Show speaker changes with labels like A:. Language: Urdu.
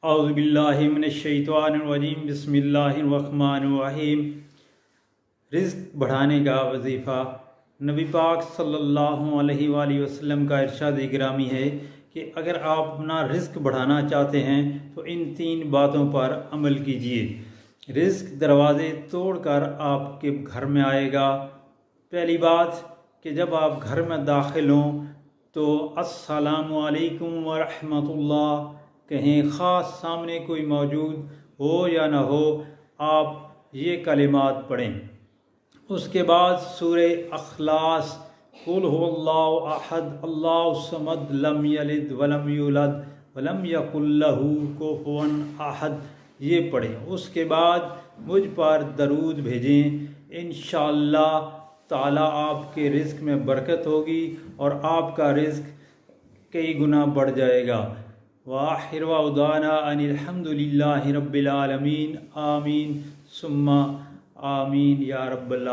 A: اعوذ باللہ من الشیطان الرجیم بسم اللہ الرحمن الرحیم۔ رزق بڑھانے کا وظیفہ۔ نبی پاک صلی اللہ علیہ وآلہ وسلم کا ارشاد گرامی ہے کہ اگر آپ اپنا رزق بڑھانا چاہتے ہیں تو ان 3 باتوں پر عمل کیجیے۔ رزق دروازے توڑ کر آپ کے گھر میں آئے گا۔ پہلی بات کہ جب آپ گھر میں داخل ہوں تو السلام علیکم ورحمۃ اللہ کہیں، خاص سامنے کوئی موجود ہو یا نہ ہو، آپ یہ کلمات پڑھیں۔ اس کے بعد سورہ اخلاص، قل هو اللہ احد اللہ الصمد لم یلد ولم یولد ولم یکن لہ کفوا احد، یہ پڑھیں۔ اس کے بعد مجھ پر درود بھیجیں، انشاءاللہ تعالی آپ کے رزق میں برکت ہوگی اور آپ کا رزق کئی گنا بڑھ جائے گا۔ وآخر دعوانا ان الحمد للہ رب العالمین، آمین ثم آمین یا رب العالمین۔